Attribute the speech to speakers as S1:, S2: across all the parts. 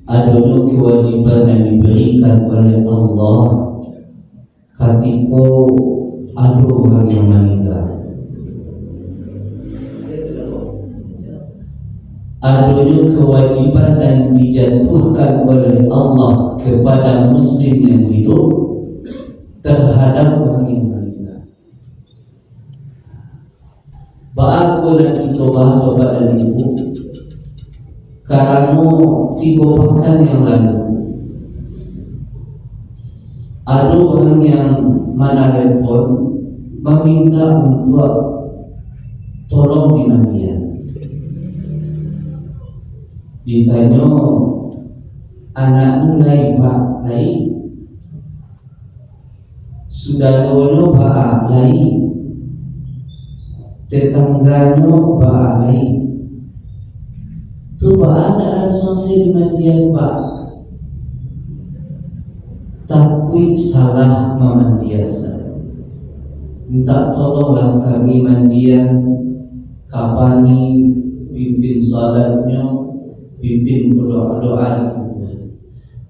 S1: adanya kewajiban yang diberikan oleh Allah ketika ada orang yang meninggal. Adanya kewajiban yang dijatuhkan oleh Allah kepada muslim yang hidup terhadap orang yang meninggal. Ba'aku dan kita bahas Bapak dan Ibu, karena 3 pekan yang lalu ada orang yang mana telepon meminta untuk tolong dimandikan. Ditanya, anakmu lain Pak, lain saudaranya Pak, lain tetangganya Pak, lain tu Pak ada asosiasi dimandikan Pak, tapi salah memandikan saya. Minta tolonglah kami mandian, kapani, pimpin salatnya, pimpin berdoa-doa.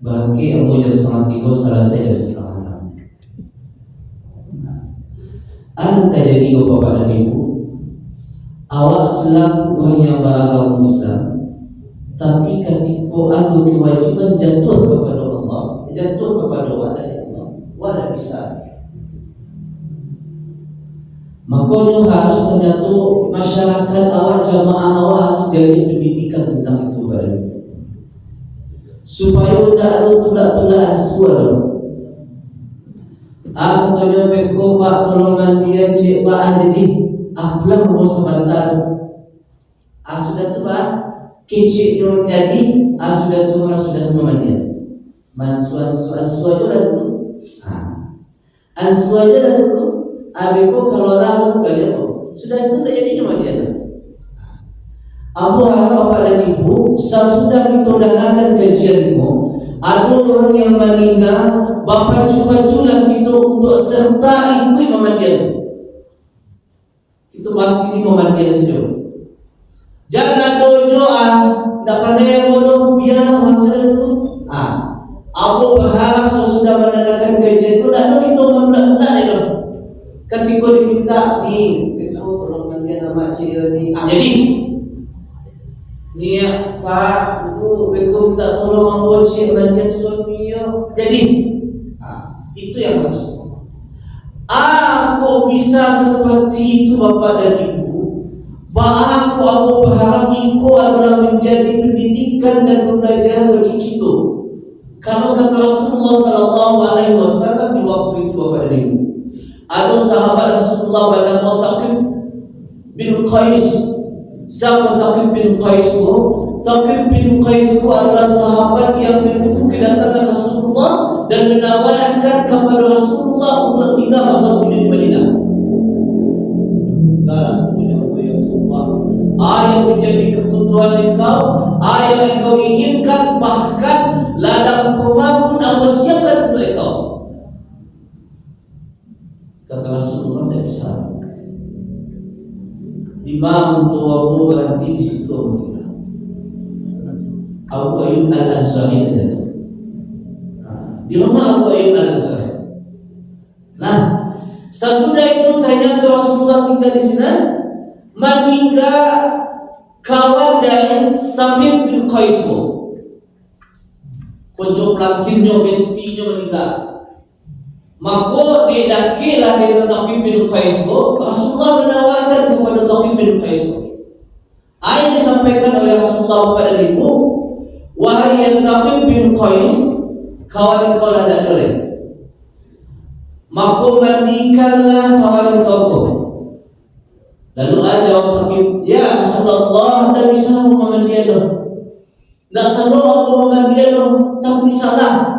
S1: Bagi aku jam 3:30 selesai jam 5:30. Ada terjadi Bapak dan Ibu, awak selaku orang yang beragama Islam, tapi ketika ada kewajiban jatuh kepada Allah, jatuh kepada wadah Allah, wadah bisa. Makanya harus ternyata masyarakat awak, jamaah awak harus jadi pendidikan tentang itu baru, supaya tidak ada tulak-tulak suara. Aku tanya beko Pak tolong mandian cik Pak jadi pulang mau sebentar. Sudah tu Pak keciknya jadi sudah tu orang sudah memandian. Asu aja dah dulu. Asu aja dah dulu. Beko kalau lalu kali apa? Sudah itu dah jadinya mandian. Abu harap Bapak dan Ibu, sesudah kita dengarkan kajian itu, ada orang yang meninggal, Bapak cuba-cuba kita untuk serta ikut memandian itu. Kita bahas ini memandian saja. Jangan dojo tak pandai yang bodoh, biarlah hasil dulu. Abu berharap sesudah mendengarkan kajian itu, tak tahu kita menunda-nunda itu. Ketika diminta ni, tolong mandian nama cik ni. Jadi ni Pak, aku minta tolong aku cik mandian suami yo. Jadi itu yang harus. Aku bisa seperti itu Bapak dan Ibu. Aku berharap itu adalah menjadi pendidikan dan pembelajaran bagi kita. Kalau kata Rasulullah SAW di waktu itu Bapak dan Ibu, ada sahabat Rasulullah bernama Thaqib bin Qais. Siapa Thaqib bin Qais itu? Thaqib bin Qais itu adalah sahabat yang menunggu kedatangan Rasulullah dan menawarkan kepada Rasulullah untuk tinggal masa muda di Madinah. Yang menjadi kebutuhan engkau, yang engkau inginkan, bahkan ladang kurma pun aku siapkan untuk engkau. Kata Rasulullah tidak bisa. Imam tuamu berhenti di situ Abu tinggal. Abu Ayyub Al-Ansari ternyata. Di rumah Abu Ayyub Al-Ansari. Nah, sesudah itu tanya ke Rasulullah tinggal di sini, meninggal kawan dari Thaqib bin Qais. Kocok pelakirnya, bestinya meninggal. Maka dia dakilah dengan Thaqib bin Qais. Rasulullah menawarkan kepada Thaqib bin Qais. Ayat disampaikan oleh Rasulullah kepada ibu, wahai Thaqib bin Qais, kawan kau lah tak boleh. Maka mandikanlah kawan kau. Lalu jawab Thaqib, ya Rasulullah, tak bisa memandikan dah. Tak tahu apa memandikan dah, tapi salah.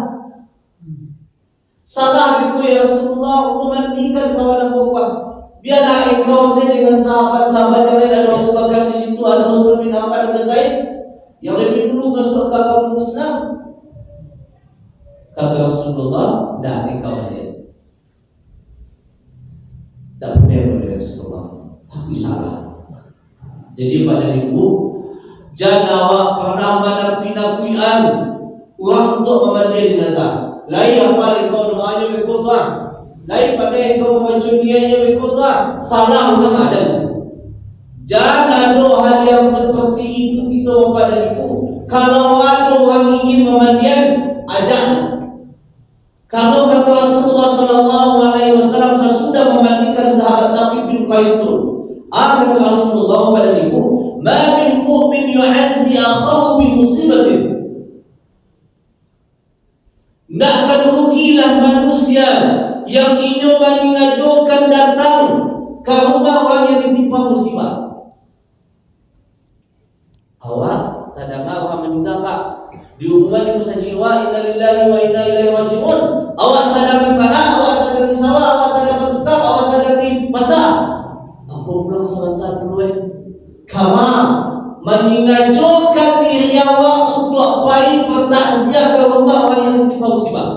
S1: Salah biku ya Rasulullah, aku mandikan kawan Abu Bakar. Biarlah engkau saya dengan sahabat-sahabat yang lain, ada Abu Bakar di situ, ada Utsman bin Affan, ada Zaid yang lebih dulu masuk ke agama Islam. Kata Rasulullah, dah engkau mandikan. Tak boleh Rasulullah, tapi salah. Jadi pada ibu, jangan awak pernah menakui-nakuian
S2: uang untuk memandikan jenazah. Lain hafal kau doanya berkhutbah, lain pandai kau membaca niatnya berkhutbah. Salah ulama macam itu. Jangan ada hal yang seperti itu kita bapak dan ibu. Kalau ada orang ingin memandikan, ajak. Kalau kata Rasulullah SAW sesudah memandikan sahabat Thabit bin Qais itu, kata Rasulullah kepada ibu, "Ma min mu'min yu'azzi akhahu bi musibatin." Tidak akan rugilah manusia yang ingin mengajukan datang ke rumah orang yang ditimpa musibah. Awak tak dengar orang meninggal pak, dihubungan di musa jiwa, inna lillahi wa inna ilaihi raji'un. Awak sadar di paha, awak sadar di sawah, awak sadar di tukang, awak sadar di pasar. Apa pulang sebentar dulu Kama mengajukan diri awak untuk pergi bertakziah ke rumah orang yang tertimpa musibah.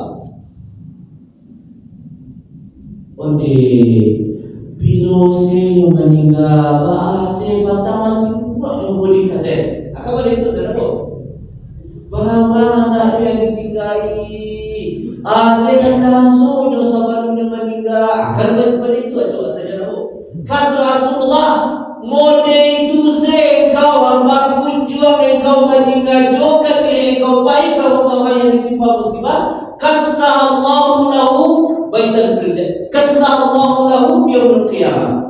S2: Bila saya meninggal, saya batang masih buat jumpa di kadek. Apa benda itu dah tahu? Bahawa anak dia ditinggali, saya kata asuhnya sahabatnya meninggal. Akan benda itu aja tak tahu. Kata Rasulullah, mode itu kau hamba kunjung engkau mengajukan diri engkau baik kalau orang yang ditimpa musibah, kassallahu lahu baitan fil jannah, kassallahu lahu fi yaumil qiyamah.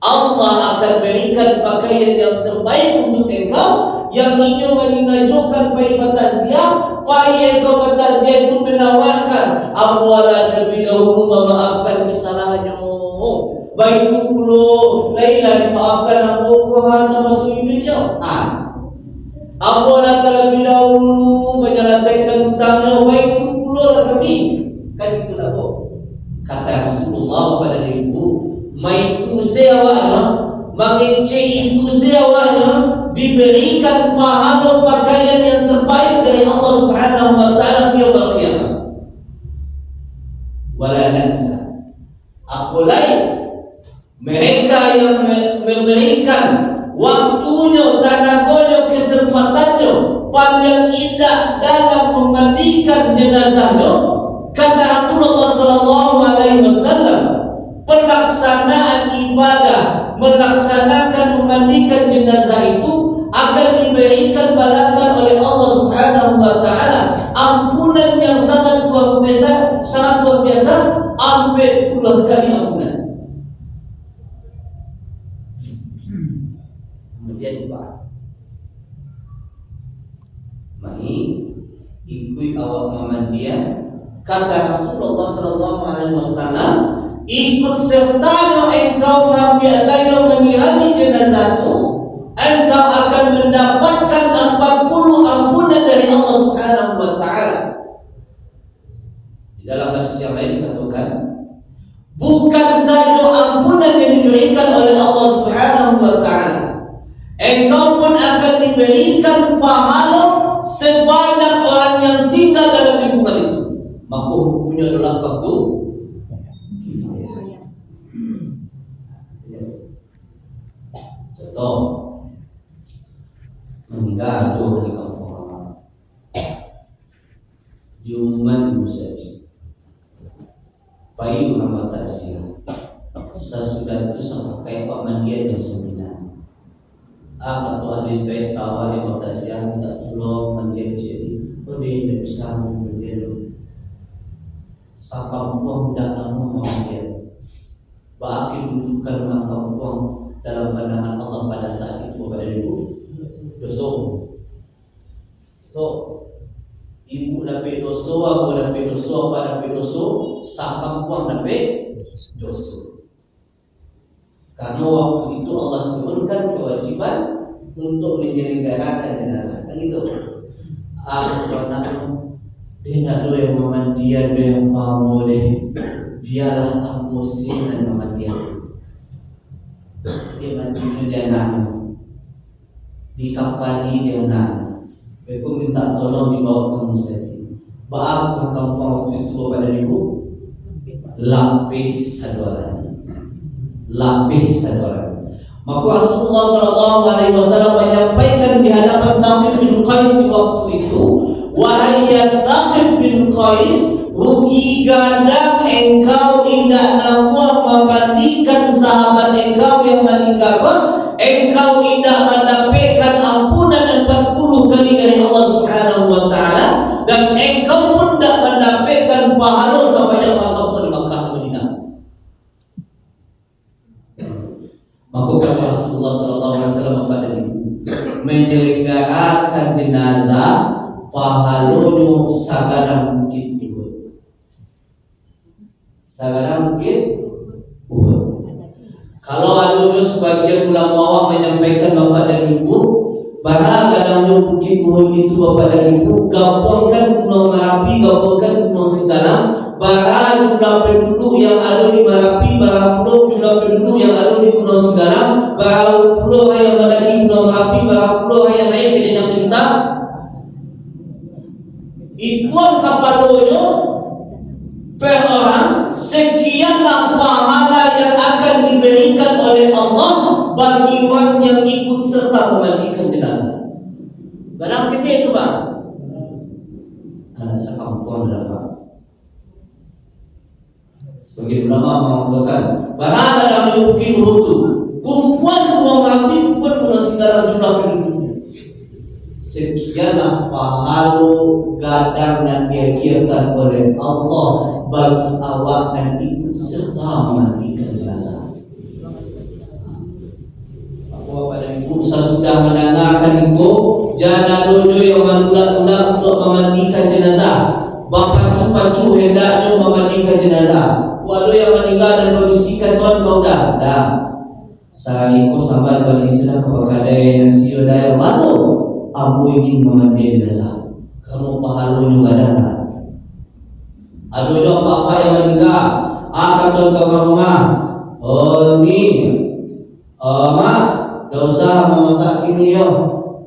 S2: Allah akan berikan pakaian yang terbaik untuk engkau yang ingin mengajukan baik batasiah, baik engkau batasiah itu menawarkan awalan lebih dahulu memaafkan kesalahannya. Baik itu pula Laila dimaafkan Abu sama suaminya. Apalah terlebih dahulu menyelesaikan hutangnya. Baik itu pula lah kami. Kan itulah kata Rasulullah kepada ibu, maitu sewanya, mengecek itu sewanya, diberikan pahala pakaian yang terbaik dari Allah Subhanahu wa taala fi yaumil qiyamah. Wala nansa. Apa lain? Mereka yang memberikan waktunya, tenaganya, kesempatannya paling indah dalam memandikan jenazahnya, kata Rasulullah SAW, pelaksanaan ibadah melaksanakan memandikan jenazah itu akan diberikan balasan oleh Allah Subhanahu wa taala, ampunan yang sangat luar biasa, sampai 10 kali ampunan. Kemudian Pak, mari ikut awak memandian. Kata Rasulullah SAW, ikut sertanya engkau mengambil kayu menyirami jenazahmu, engkau akan mendapatkan 40 ampunan dari Allah Subhanahu wa taala. Di dalam hadis yang lain dikatakan, bukan saja ampunan yang diberikan oleh Allah Subhanahu wa taala, engkau pun akan diberikan pahala sebanyak orang yang tinggal dalam lingkungan itu. Maka hukumnya adalah fardu kifayah. Contoh, meninggal dua hari kampung diumuman di masjid, bayi Muhammad Tasir. Sesudah itu sampai pemandian jam 9. Kata ahli bait kawal yang bertasiah minta tolong mandian jadi, dia tidak bisa mandian. Sakampung dan nama mandian. Bagi dudukan makampung dalam pandangan Allah pada saat itu kepada ibu dosa. So ibu dapat dosa, aku dapat dosa, apa dapat dosa, sakampung dapat dosa. Karena waktu itu Allah turunkan kewajiban untuk menyelenggarakan jenazah. Kan itu. Karena dia nak doa yang memandian, doa yang pamu deh. Biarlah aku sinan memandian. Dia mandinya dia nak. Dikapani dia nak. Aku minta tolong dibawa ke masjid. Bapak kampung waktu itu kepada ibu, lapih sadoran. Maka Rasulullah SAW menyampaikan di hadapan Thabit bin Qais di waktu itu, wahai ya Thaqib bin Qais, rugi ganda engkau tidak nampak membandingkan sahabat engkau yang meninggalkan, engkau tidak mendapatkan ampunan 40 kali dari Allah Subhanahu wa taala, dan engkau pun tidak mendapatkan pahala sebanyak engkau di Makkah Madinah. Maka kata Rasulullah sallallahu alaihi wasallam kepada menyelenggarakan jenazah pahalanya sagana mungkin Uhud. Sagana mungkin Uhud. Kalau ada sebagian ulama awam menyampaikan Bapak dan Ibu, bahwa kadang bukit Uhud itu Bapak dan Ibu, gabungkan Gunung Merapi, gabungkan Gunung Singgalang, bahwa jumlah penduduk yang ada di Merapi, bahwa pulau jumlah penduduk yang ada di Gunung Singgalang, bahwa pulau yang mendaki Gunung Merapi, bahwa pulau yang naik ke jenjang sejuta, ituan kapalnya per orang, sekianlah pahala yang akan diberikan oleh Allah bagi orang yang ikut serta memandikan jenazah. Kadang kita itu bang, ada sekampung ada apa? Sebagai ulama mengatakan bahwa dalam bukit Uhud itu kumpulan Gunung Merapi, kumpulan Gunung Singgalang jumlah penduduknya. Sekianlah pahala gadang dan diajarkan oleh Allah bagi awak dan ikut serta memandikan jenazah. Bapak dan Ibu sesudah mendengarkan Ibu jana dojo yang menunda-nunda untuk memandikan jenazah, bapak pacu hendaknya memandikan jenazah. Waduh yang meninggal dan berbisikan Tuhan kau dah. Saya ikut sahabat balik sudah kepada nasi daya batu. Aku ingin memandikan jenazah. Kamu pahalanya ada tak? Ada juga bapak yang meninggal, kata ke rumah, oh ni, mak, dah usah memasak ini yo.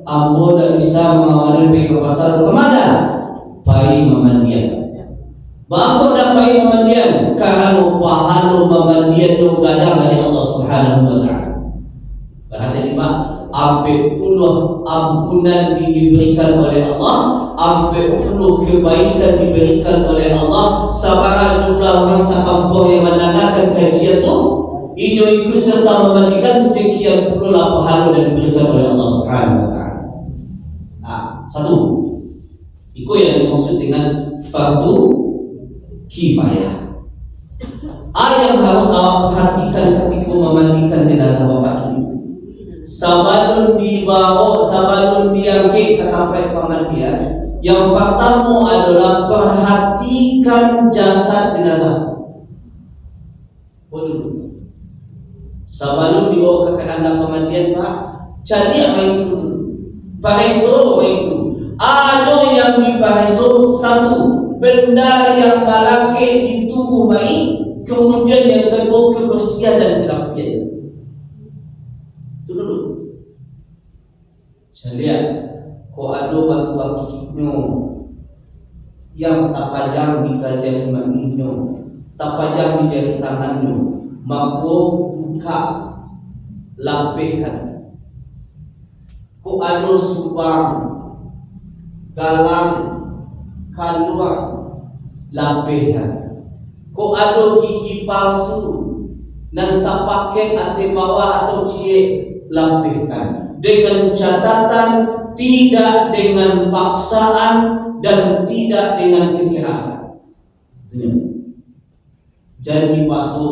S2: Ambo dah bisa mengawali pergi ke pasar. Kemana? Pai memandian. Bapak dah pai memandian. Kalau pahala memandian tu gadang dari Allah Subhanahu wa taala. Berarti Pak, ampe puluh ampunan diberikan oleh Allah, ampe puluh kebaikan diberikan oleh Allah. Sabara jumlah orang sakampung yang mendengarkan kajian tu, ini ikut serta memandikan sekian puluh pahala dan diberikan oleh Allah Subhanahu wa taala. Satu, itu yang dimaksud dengan fardu kifayah. Yang harus awak perhatikan ketika memandikan jenazah bapak ibu. Sabalun dibawa, sabalun diangkit ke tempat pemandian, yang pertama adalah perhatikan jasad jenazah. Dulu. Sabalun dibawa ke kandang pemandian Pak, jadi apa itu dulu? Paheso apa itu? Ada yang dipaheso satu, benda yang malaki di tubuh bayi, kemudian yang kedua kebersihan dan kerapian. Itu dulu. Saya lihat, kok ada batu akinya yang tak pajang di jari manginya, tak pajang di jari tangannya, maka buka lapihan. Kok ada subang, galang, kaluang, lapihan. Kok ada gigi palsu dan sapaken ate bawa atau cie, lampirkan dengan catatan tidak dengan paksaan dan tidak dengan kekerasan. Jadi pasu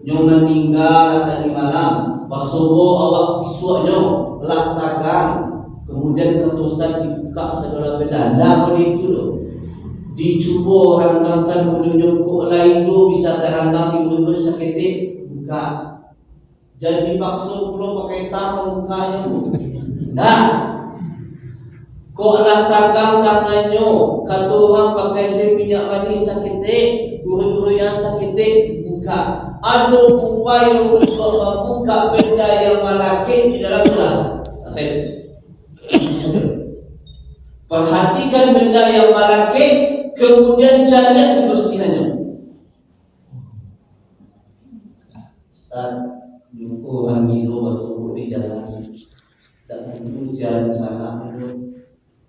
S2: nyo meninggal tadi malam, pasubo awak pisuaknya latakan, kemudian ketusan dibuka segala benda. Dah begitu loh. Dicuba rangkamkan bulu kok lain tu bisa terangkam di bulu seketik buka. Jadi paksa pula pakai tangan mukanya. Nah, kok latakan tangannya, kata orang pakai minyak mani seketik, bulu yang seketik buka. Ada upaya untuk membuka benda yang malaki di dalam gelas. Selesai. Perhatikan benda yang malaki, kemudian jaga kebersihannya. Ustaz, jumpa orang gila waktu di jalan, tak tentu siapa salah itu,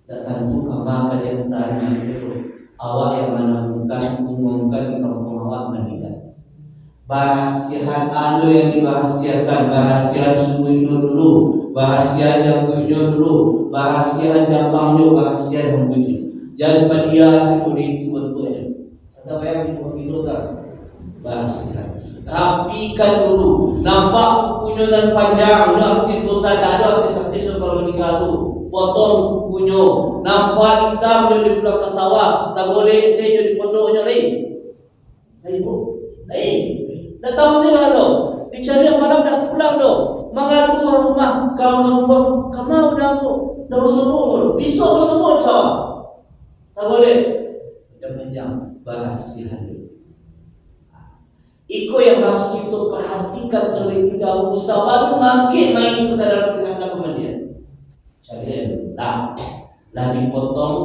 S2: tak tentu apa kalian tanya itu. awak yang mengumumkan di kampung awak mandikan. Rahasiaan anu yang dirahasiakan, rahasiaan sungguhnya dulu, rahasiaan jangkutnya dulu, rahasiaan jambangnya, rahasiaan jangkutnya. Jangan pada seperti itu bentuknya. Kata bayang itu kilo kan? Rahasiaan. Rapikan dulu, nampak kukunya dan panjang, ada artis dosa, tak ada artis kalau menikah tu. Potong kukunya, nampak hitam dia di belakang sawah, tak boleh esenya di pondoknya lain. Lain. Dah tahu saya dah. Dicari malam dah pulang dah. Mengadu rumah kau kamu dah mu. Dah semua. Besok semua cak. Tak boleh. Dan panjang bahas di hari. Iko yang harus kita perhatikan terlebih dahulu. Sabar mangkit main ke dalam kehendak kemudian. Cari tak. Lah dipotong,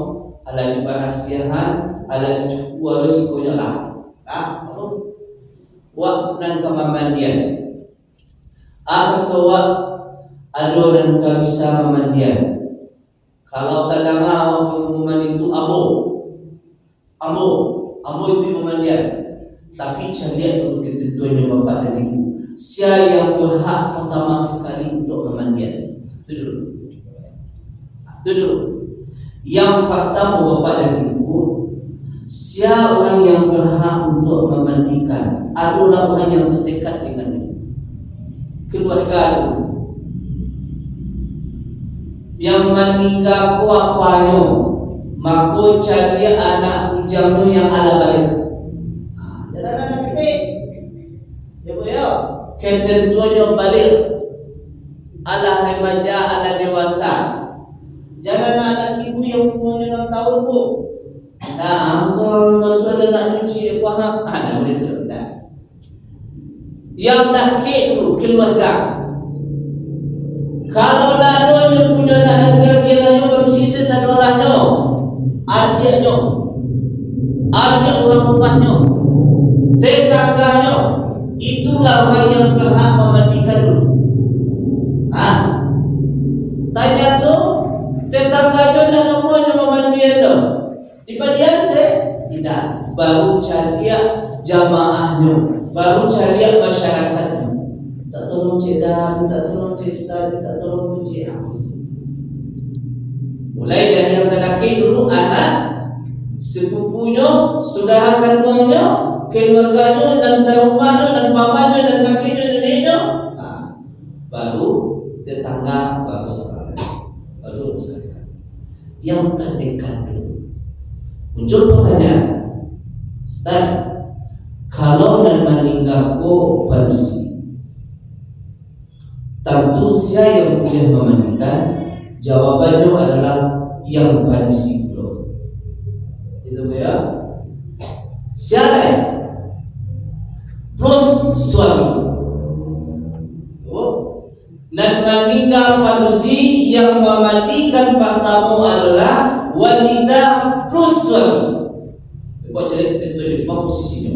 S2: ala diberahasiakan, ala dicukup risikonya lah. Tak. Wak dan kemamandian atau wak ado dan bukan bisa memandian. Kalau tak dengar pengumuman itu abo itu memandian. Tapi cari dulu ketentuannya bapak dan ibu. Siapa yang berhak pertama sekali untuk memandian? Itu dulu. Yang pertama bapak dan ibu, siapa orang yang berhak untuk memandikan adalah orang yang terdekat dengannya. Keluarga dulu. Yang menikah ku apanya, maka cari anak bujangmu yang ala balik. Jangan anak kecil. Ya bu ya. Ketentuannya balik. Ala remaja, ala dewasa. Jangan anak ibu yang umurnya 6 tahun bu. Nah, engkau masuk nak nyuci apa? Ada boleh terletak. Yang nak dulu keluarga. Kalau nak ada punya nak negara kiranya baru sisa sadolahnya, adiknya, adik orang rumahnya, tetangganya, itulah orang yang berhak memandikan dulu. Tanya tu tetangganya dah semuanya memandikan tu. Dipandian saya tidak. Baru cari jamaahnya, baru cari masyarakatnya. Tak tolong cik dan, tak tolong cik sedar, tak tolong cik aku. Mulai dari yang terdaki dulu anak, sepupunya, saudara kandungnya, keluarganya dan serumahnya dan pamannya dan kakinya dan neneknya. Baru tetangga, baru saudara, baru masyarakat. Yang terdekat dulu. Muncul pertanyaan, Ustaz, kalau dan meninggalku bersih, tentu siapa yang boleh memandikan? Jawabannya adalah yang bersih dulu. Itu ya. Siapa? Plus suami. Dan meninggal bersih yang memandikan pertama adalah wanita plus suami. Kau cari ketentuan lima posisinya.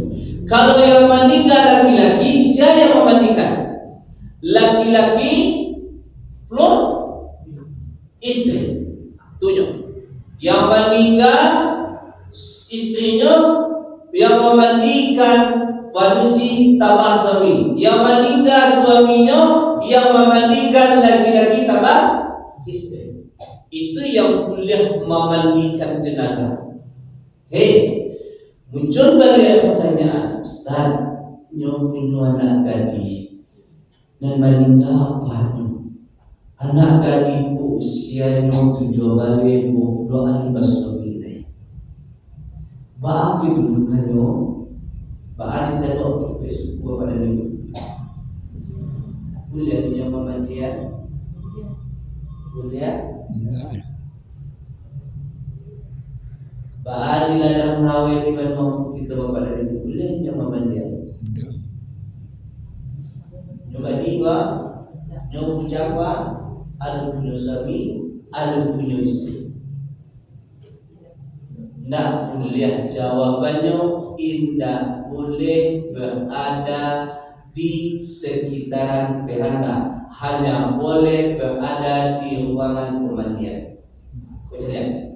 S2: Kalau yang meninggal laki-laki, siapa yang memandikan? Laki-laki plus istri. Tujuh. Yang meninggal istrinya, yang memandikan padusi tambah suami. Yang meninggal suaminya, yang memandikan laki-laki tambah istri. Itu yang boleh memandikan jenazah. Muncul balik pertanyaan, Ustaz, punya anak gadis dan meninggal apanya? Anak gadisku usianya 7 balik 22 suami ini. Baak kedudukannya, baak ditengok suku pada minggu. Boleh punya memandian? Boleh? Baal di ladang hawe di mana kita bapak dari boleh yang memandian. Juga tiba, nyoba jawa, ada punya suami, ada punya istri. Tidak boleh jawabannya, tidak boleh berada di sekitaran veranda, hanya boleh berada di ruangan pemandian. Kau lihat.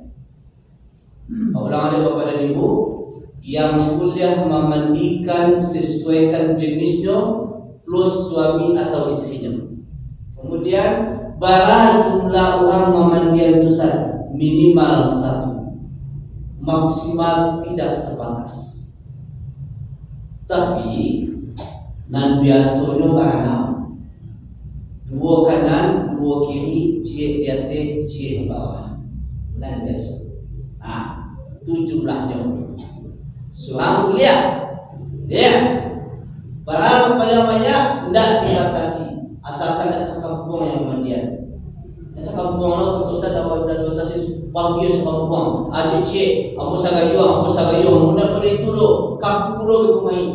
S2: ulang oleh Bapak dan Ibu, yang boleh memandikan sesuaikan jenisnya plus suami atau istrinya. Kemudian bara jumlah orang memandian itu minimal 1, maksimal tidak terbatas. Tapi nan biasanya bara 2 kanan 2 kiri, cie di atas, cie di bawah. Nan biasa. Itu jumlahnya. Suang kuliah, ya. Barang banyak tidak dibatasi, asalkan tidak sekampung yang mandian. Yang sekampung lo tentu saja dapat batasi pagi sekampung. Cici, ambo sagayo, mudah boleh itu lo, kampung lo itu main.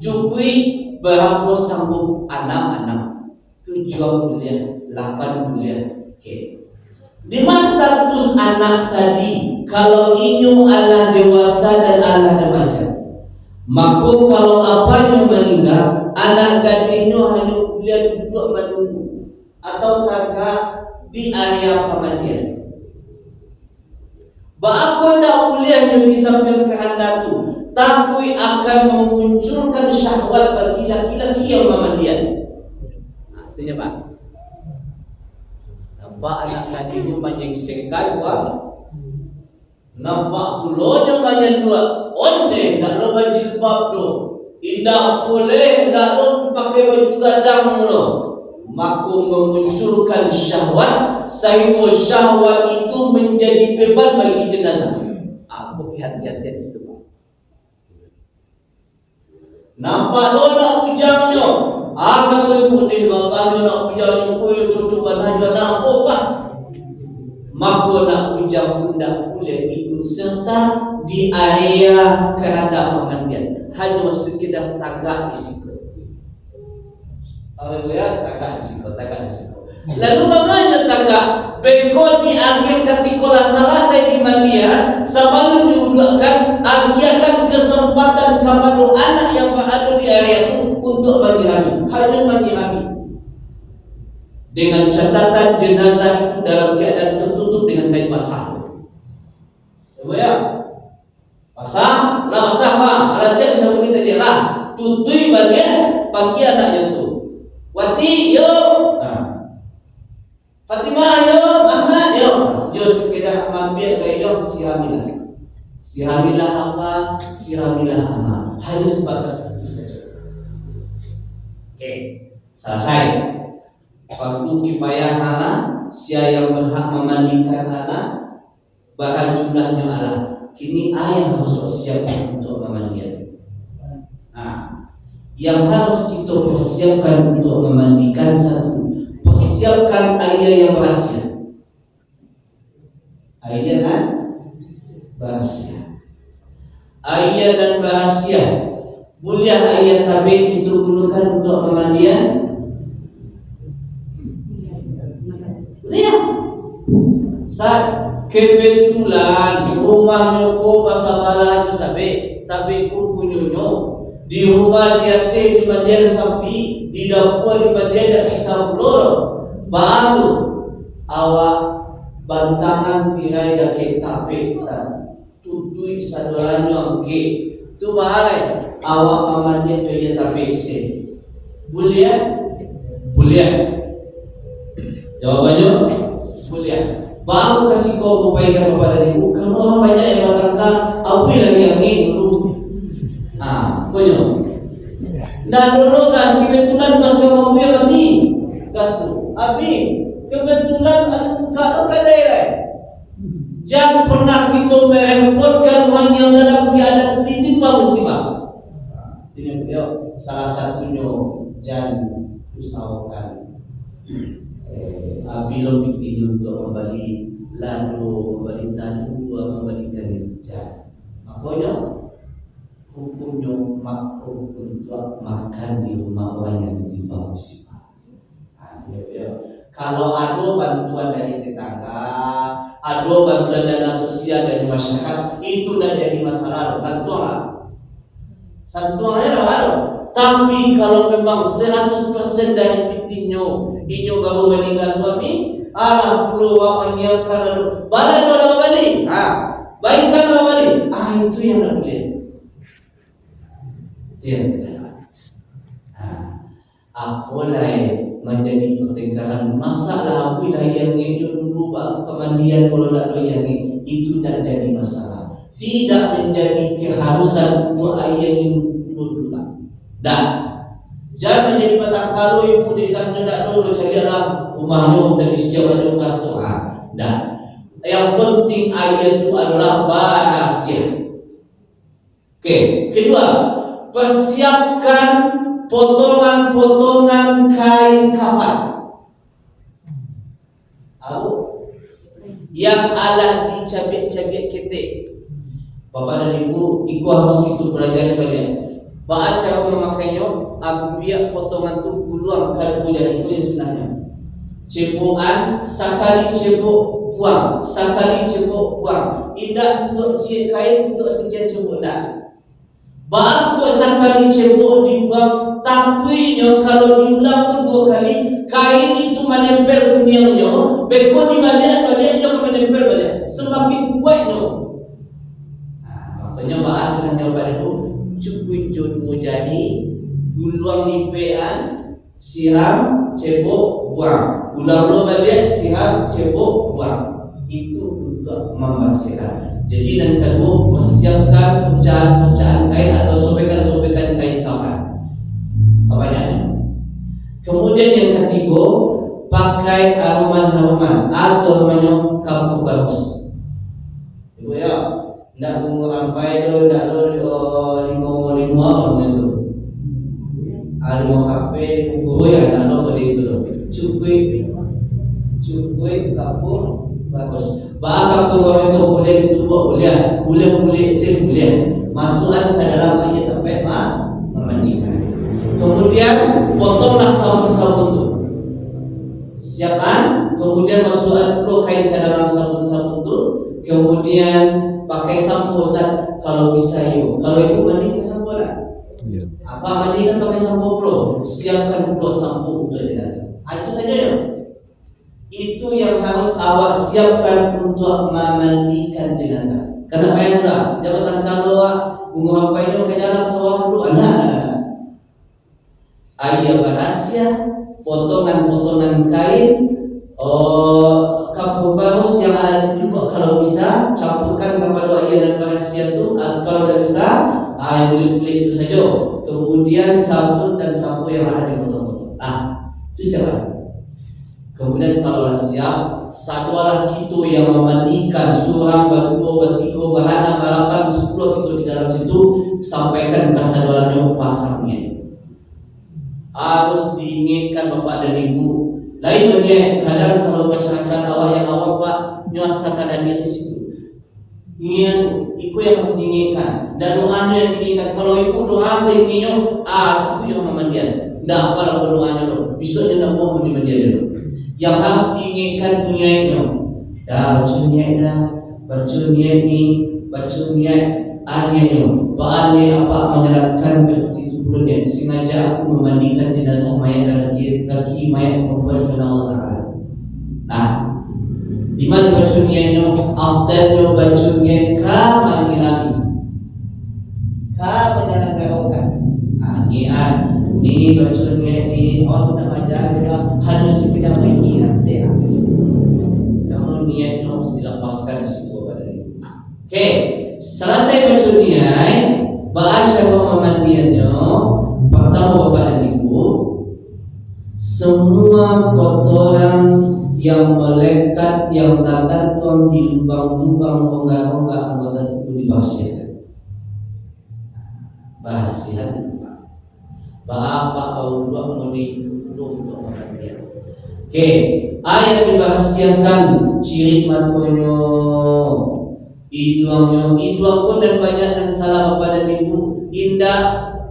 S2: Jukui berapa sanggup 6, 7 kuliah, 8 kuliah. Okay. Di masa status anak tadi, kalau inyo ala dewasa dan ala remaja, maka kalau apanya meninggal, anak gadinyo hanya kuliah duduk menunggu atau tagak di area pemandian. Bako dah kuliah yang disampaikan ke anda tu, takui akan memunculkan syahwat bagi laki-laki yang pemandian. Artinya Pak, nampak anak gadinyo menyengsengkan wah. Nampak pulaunya banyak dua. Onde nak lo jilbab lo, indah boleh nak lo pakai baju gadang lo. Maka memunculkan syahwat, sehingga syahwat itu menjadi beban bagi jenazah. Aku hati-hati itu Pak. Nampak lo nak ujangnya, kata ibu ni bapaknya nak ujangnya, koyo cucu banaja nak apa? Maka nak ujang pun tak boleh ikut serta di area keranda pemandian, hanya sekedar tagak di situ. Tagak di situ. Lalu bagaimana tagak? Beko di akhir ketika selesai di mandian, sebelum diudahkan, agiakan kesempatan kepada anak yang berada di area itu untuk menyirami, hanya menyirami. Dengan catatan jenazah itu dalam keadaan tertutup dengan kain basah. Coba ya, basah, alasan bisa minta dia lah. Tutui bagian pagi anaknya tu. Wati, yo, Fatimah, yo, Ahmad, yo sekedar mampir ke yo siramilah apa, siramilah amal. Hanya sebatas itu saja. Oke, selesai. Fardu kifayah anak, siapa yang berhak memandikan anak, bahkan jumlahnya anak. Kini ayah harus siapkan untuk memandikan. Yang harus kita persiapkan untuk memandikan satu, persiapkan ayah yang berhasil. Ayah dan berhasil. Ayah dan berhasil. Boleh ayah tabik kita gunakan untuk memandikan? Lihat, saat kebetulan rumahnya ko pasamaran tapi ko punyonyo di rumah dia di mandian sapi, di dapur di mandian tak kisah belor, baru awak bantangan tirai dah ke tapi tutui saudaranya ke tu bahaya awak pamannya tu dia tapi se boleh. Jawabannya boleh. Baru kasih kau upaya kepada ibu. Kalau banyak yang bertangkap, apa lagi yang ini dulu? Konyo. Dan dulu gas kebetulan pas kamu punya mati. Gas tu. Abi kebetulan kalau kadai. Jangan pernah kita merepotkan orang yang dalam keadaan ditimpa musibah. Ini salah satunya jangan usahakan. Apabila piti untuk membeli lado, membeli tanu, membelikan hijab, makanya hukumnya makruh untuk makan di rumah orang yang ditimpa musibah. Kalau ada bantuan dari tetangga, ada bantuan dana sosial dari masyarakat, itu dah jadi masalah. Bantuan lah. Tapi kalau memang 100% dari pitinyo inyo baru meninggal suami, perlu awak menyiapkan lalu. Bala tu lama balik. baikkan balik. Itu yang tak boleh. Apolai menjadi pertengkaran masalah wilayah itu dulu bak kemandian kalau tak wilayah itu tak jadi masalah, tidak menjadi keharusan untuk ayat dulu dan jangan jadi mata kalau ibu di kas tidak dulu carilah rumahnya dari sejauh ada kas doa dan yang penting ayat itu adalah rahasia. Kedua, persiapkan potongan-potongan kain kafan yang alat dicabik-cabik ketik. Bapak dan ibu, harus itu belajar banyak. Baca cara memakainya, ambil potongan tu guluang kalbu jadi itu yang sunahnya. Cepukan, sekali cepuk buang, sekali cepuk buang. Tidak untuk kain untuk sekian cepuk dah. Baku sekali cepuk dibuang, tapi kalau diulang pun 2 kali, kain itu menempel dunianya, beko di balik dia menempel balik, semakin kuatnya. Makanya bahasa yang jawapan itu cukup jodoh jari, guluang lipean, siram, cepuk, buang, ulang lo balik, siram, cepuk, buang. Itu untuk membersihkan. Jadi dan kedua, persiapkan pecahan-pecahan kain atau sobekan-sobekan kain kafan. Sebanyak. Kemudian yang ketiga, pakai aroman-aroman atau namanya kapur bagus. Ibu ya, tidak bunga ampai do, tidak do lima itu. Lima kafe, bunga ya, tidak do pada itu do. Cukup kapur bagus. Bahkan kalau itu boleh ditubuh boleh isi boleh masukkan ke dalam ayat tempat memandikan. Kemudian potonglah sabun-sabun itu. Siapkan. Kemudian masukkan dulu kain ke dalam sabun-sabun itu. Kemudian pakai sampo Ustaz kalau bisa yuk. Kalau ibu mandi pakai sampo tak? Apa mandi kan pakai sampo bro? Siapkan dulu sampo untuk jenazah. Itu saja ya. Itu yang harus awak siapkan untuk memandikan jenazah. Kenapa yang enggak? Jabatan kalau bunga apa ini ke dalam sawah dulu ada. Ayat rahasia, potongan-potongan kain, kapur bagus yang ada di tubuh kalau bisa campurkan kepada ayat rahasia itu. Kalau tidak bisa, kulit-kulit itu saja. Kemudian sabun dan sampo yang ada di botol-botol. Itu siapa? Kemudian kalau siap, sadualah kita yang memandikan surang, berdua, bertiga, berhana, berapan, 10 itu di dalam situ. Sampaikan ke sadualanya pasangnya. Harus diingatkan bapak dan ibu. Lain bagi kadang kalau masyarakat awak yang awak pak nyuasakan hadiah di situ. Ibu yang harus diingatkan. Dan doanya yang diingatkan. Kalau ibu doa ke ibunya, itu yang memandian. Tidak apa doanya dong. Besoknya tidak mau memandian dong. Yang harus diingatkan niatnya. Baca niat niatnya. Bahannya apa menyarankan itu dulu niat. Sengaja aku memandikan jenazah mayat laki mayat perempuan kepada Allah Taala. Di mana baca niatnya? Afdalnya baca niat kamanirami. Menyarankan. Niat. Ni baca niat ni orang nak ajar juga harus kita mengingat saya. Kamu niat harus dilafazkan di situ pada ini. Selesai baca niat, baca pemandiannya. Pertama bapak dan ibu, semua kotoran yang melekat yang tergantung di lubang-lubang rongga-rongga anggota tubuh dibersihkan. Bersihkan. Bapak kalau dua mudi untuk makan dia. Ayat dibahasiakan ciri matanya, hidungnya, pun dan banyak yang salah bapak dan ibu. Indah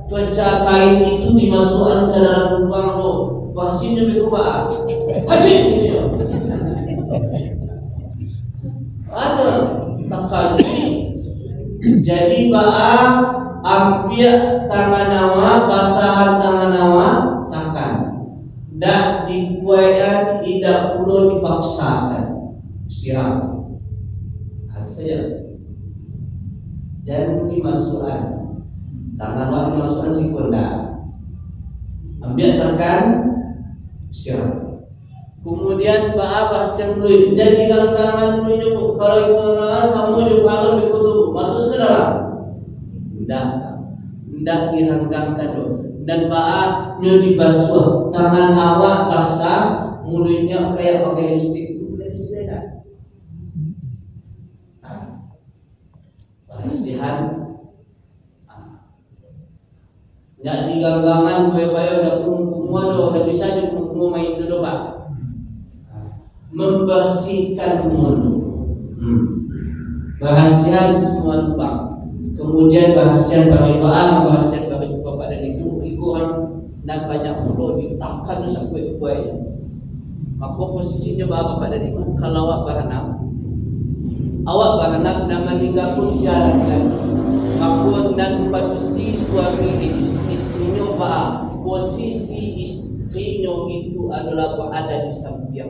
S2: pecah kain itu dimasukkan ke dalam lubang lo. Pastinya berubah. Pacing gitu ya. Ada tak kaji. Jadi ambil tangan nama, basahan tangan nama, takkan. Dan dikuatkan, tidak perlu dipaksakan. Siram. Itu saja. jangan dimasukkan tangan wak dimasukkan si konda ambil tekan siap kemudian bahasa dulu jadi ganggangan dulu kalau itu ganggangan sama juga kalau dikutuk masuk ke dalam tidak dihanggangkan dulu dan baatnya dibasuh tangan awak basah mulutnya kayak pakai lipstik itu boleh disediakan bersihan nggak diganggangan bayo-bayo udah kumur udah bisa aja kumur main itu doang Pak membersihkan mulut bersihan semua lubang kemudian bersihan bagi bahan bersihan bagi bapak dan ibu orang nak banyak mulut ditakkan sampai kuat maka posisinya bapak dan ibu kalau awak beranak dan meninggal usia laki-laki maka dan padusi suami istrinya pak posisi istrinya itu adalah berada di sampingnya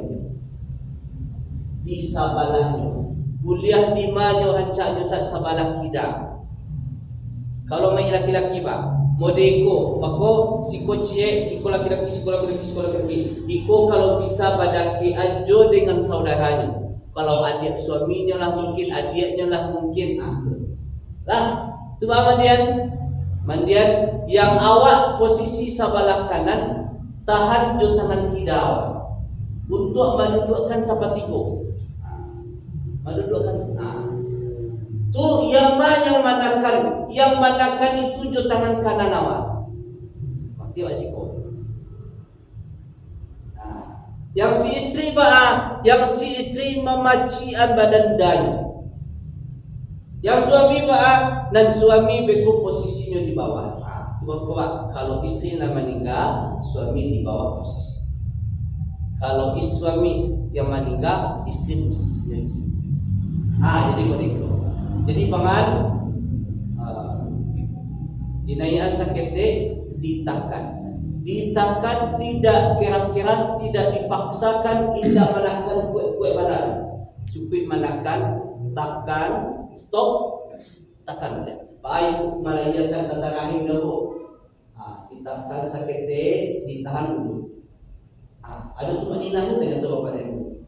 S2: di sabelahnya kuliah di mana hancaknya sabalah kita kalau main laki-laki pak modeko maka siko cie siko laki-laki iko kalau bisa badaki ajo dengan saudaranya kalau adik suaminya lah mungkin adiknya lah mungkin lah itu mandian yang awak posisi sebelah kanan tahan jo tangan kiri untuk mendudukkan sapatiko mendudukkan tu yang manakan itu jo tangan kanan awak mati wasiko yang si istri memacian badan dai yang suami dan suami beku posisinya di bawah kalau istri nak meninggal suami di bawah posisi kalau suami yang meninggal istri posisinya di sini jadi begitu jadi pangan dinaya sakete ditakan tidak keras-keras tidak dipaksakan tidak menakan kue badan cukup menakan takan stop takan aja baik melayarkan tentang rahim dulu ditakan sakete ditahan dulu ada cuma inah dengan tu bapak dulu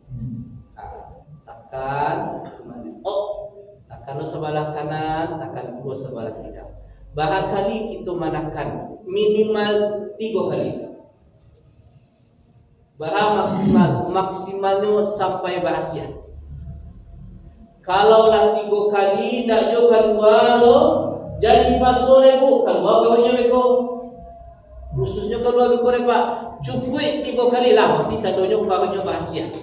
S2: takan takan sebelah kanan takan dua sebelah kiri barangkali kita menakan minimal 3 kali maksimalnya sampai berhasil kalau lah 3 kali nak jo kedua lo jadi pasole bu kedua bahunya beko khususnya kedua beko pak cukup 3 kali lah berarti tadonya bahunya berhasil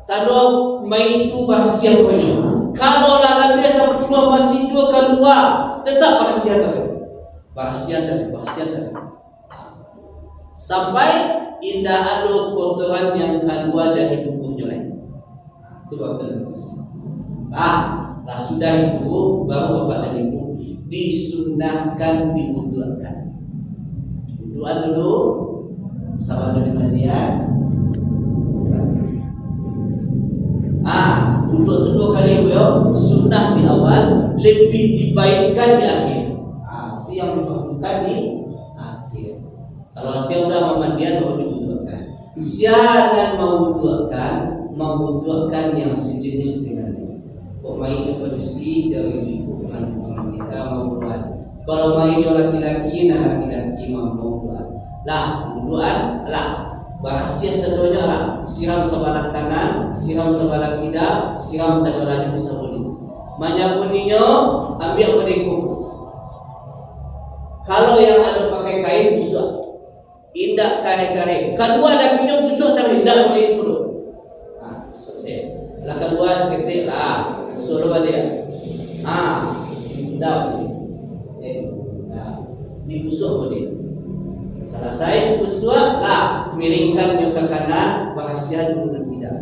S2: tado main itu berhasil punya kalau lah biasa berdua masih 2 kedua tetap berhasil sampai indah ada kotoran yang keluar dari tubuhnya lain itu baru lah sudah itu baru bapak dan ibu disunahkan diwudukan wuduan dulu sahabat dari mandian wudu itu 2 kali beliau sunnah di awal lebih dibaikkan di akhir itu yang dilakukan di akhir kalau saya udah memandian baru diwudukan siapa mewudukan yang sejenis dengannya kok mainnya padusi dari ibu teman-teman kita mewudukan kalau mainnya laki-laki mampu lah wuduan lah bahasnya sedonya lah siram sebelah kanan siram sebelah kiri siram sebelah ini sabun manyapuninya ambil bodeko kalau yang ada pakai kain busuk indak kare-kare kedua dakinya busuk tapi indak bodeko dulu selesai lah kedua seketik lah suruh dia indak dibusuk bodeko selesai busuk lah miringkan ke kanan berhasian dulu dan tidak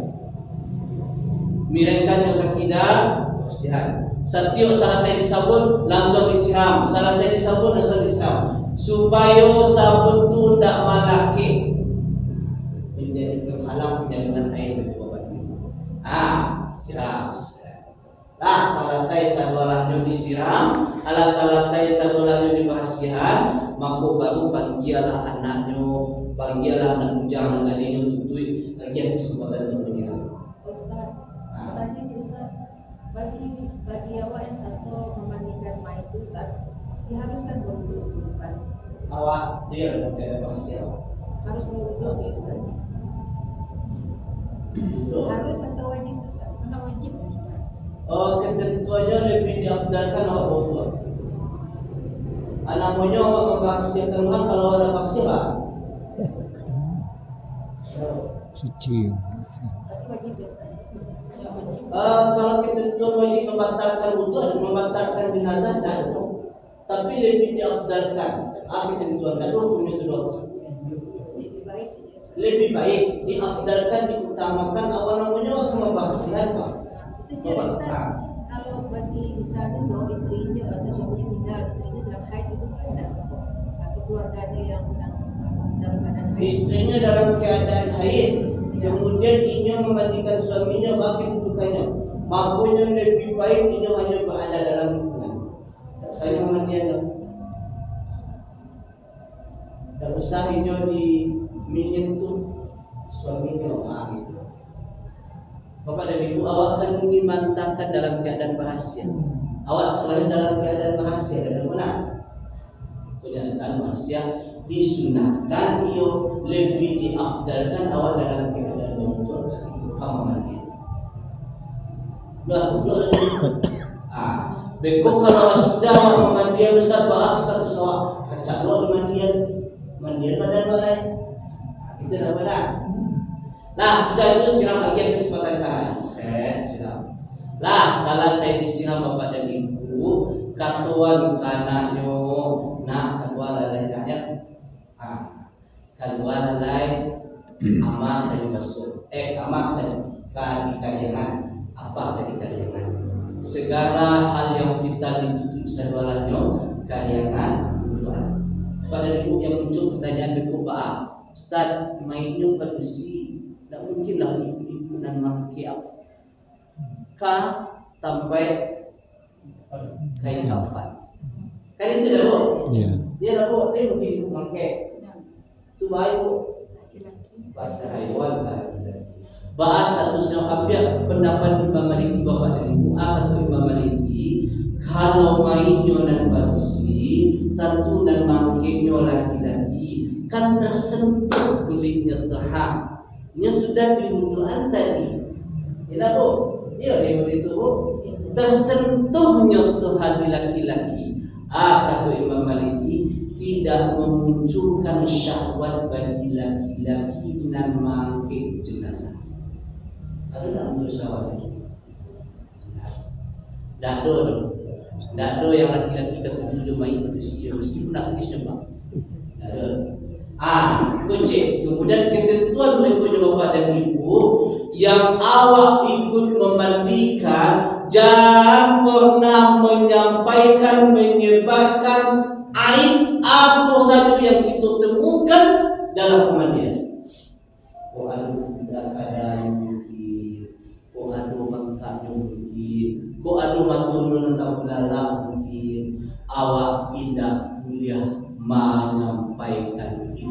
S2: miringkan ke kiri berhasian setiap selesai disabun langsung disiram selesai disabun langsung disiram supaya sabun itu tidak malaki menjadi penghalang penyaluran air bagi bapak siram Lah selesai sadolahnya disiram, ala selesai sadolahnya dibahasihan, maka baru bagialah anaknya, bagialah anak bujang dan adiknya tutui bagian kesempatan dunia.
S3: Ustaz, tadi Ustaz, bagi awak yang satu memandikan mayat itu Ustaz, diharuskan berwudu Ustaz.
S2: Awak dia ada pakai bahasa awak.
S3: Harus berwudu Ustaz. Harus atau wajib Ustaz? Mana wajib Ustaz?
S2: Oh, ketentuannya lebih diafdalkan awak berwudu. Namanya awak membahasakan Tuhan kalau ada bahasa lah.
S4: Suci.
S3: Berarti wajib Ustaz.
S2: Kalau ketentuan wajib membatalkan wudu, membatalkan jenazah tak ada. Tapi lebih diafdalkan. Ketentuan tak ada punya tu dua.
S3: Lebih baik Ustaz.
S2: Lebih baik diafdalkan, diutamakan awal namanya awak membahasakan Pak.
S3: Itu cara Ustaz. Kalau bagi misalnya kalau istrinya atau suaminya meninggal, istrinya sedang haid itu tidak sempat. Atau keluarganya yang sedang dalam keadaan haid.
S2: Istrinya dalam keadaan haid, kemudian inya memandikan suaminya bagi dudukannya. Makanya lebih baik inya hanya berada dalam lingkungan. Tak saya memandikan. Tak usah inya di menyentuh suaminya. Gitu. Bapak dan Ibu, awak kan ingin mantangkan dalam keadaan bahasia. Awak telah dalam keadaan bahasia dan benar. Kenyataan bahasia disunahkan ia lebih diafdalkan awak dalam keadaan untuk kamu mandi. Udah lagi. Beko kalau sudah memandian besar bahas status awak kacak luar mandian badan lain. Itu dah benar. Nah, sudah itu siram bagian kesempatan kanan. Siram. Lah, salah saya disiram Bapak dan Ibu, katuan kanannya, nak kedua lalai kaya. Kedua lalai amak kali masuk. Amak kali kayangan. Apa kali kayangan? Segala hal yang vital ditutup sadwalannya kayangan tujuan. Pada Ibu yang muncul pertanyaan berikut Pak, Ustaz, mainnya berdisi. Tak mungkinlah ibu dan maki sampai kain kafan. Kan itu dah bu. Dia dah bu, dia mungkin ibu maki. Tu baik bu. Bahasa haiwan lah. Bahasa statusnya ambil pendapat Imam Maliki Bapak dan Ibu. Kata Imam Maliki, kalau mainnya dan barusi, tentu dan makinnya laki-laki kan tersentuh kulitnya terhang. Nya sudah diwuduan tadi. Tidak bu, dia itu bu. Tersentuhnya Tuhan di laki-laki. Kata Imam Maliki, tidak memunculkan syahwat bagi laki-laki dan mangkik jenazah. Ada tak muncul syahwat? Tak ada yang laki-laki ketujuh main manusia meskipun aktifnya bang. Tak ada. Kunci. Kemudian ketentuan berikutnya Bapak dan Ibu, yang awak ikut memandikan jangan pernah menyampaikan, menyebabkan aib apa saja yang kita temukan dalam pemandian. Aduh, tidak ada mungkin. Aduh, mangkaknya mungkin. Aduh, matulun atau belalang mungkin. Awak tidak boleh menyampaikan itu.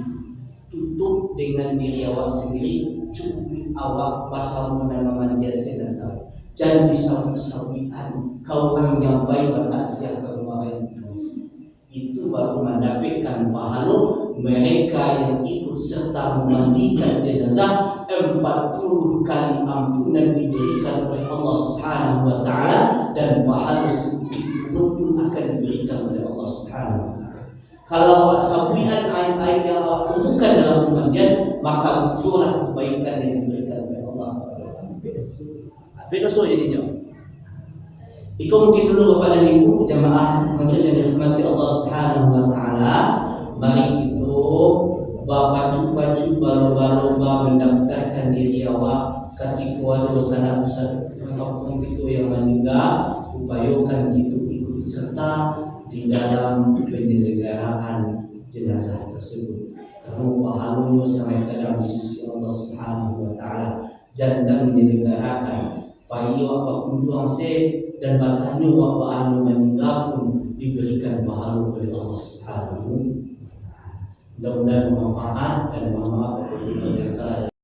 S2: Tutup dengan diri awak sendiri. Cukup awak pasal menamakan dia saya tahu. Jangan disawi-sawian. Kau orang yang baik bertaksiah ke rumah yang itu baru mendapatkan pahala mereka yang ikut serta memandikan jenazah 40 kali ampunan diberikan oleh Allah Subhanahu wa taala dan pahala sedikit pun akan diberikan oleh Allah Subhanahu wa taala. Kalau sawian aib-aib yang awak temukan dalam pemandian, maka itulah kebaikan yang diberikan oleh Allah. Beda so jadinya. Ikut mungkin dulu Bapak dan Ibu jamaah majlis yang dirahmati Allah Subhanahu wa taala. Mari kita bapacu-pacu balo-balo mendaftarkan diri awak ketika ada usaha-usaha kampung itu yang meninggal, upayakan kita ikut serta di dalam penyelenggaraan jenazah tersebut. Karena pahalanya sampai kadang di sisi Allah Subhanahu wa taala. Jangan menyelenggarakan payo apa kunjung se dan makanya wabah meninggal pun diberikan pahala oleh Allah Subhanahu wa Ta'ala. Mudah-mudahan bermanfaat dan mohon maaf apabila yang salah.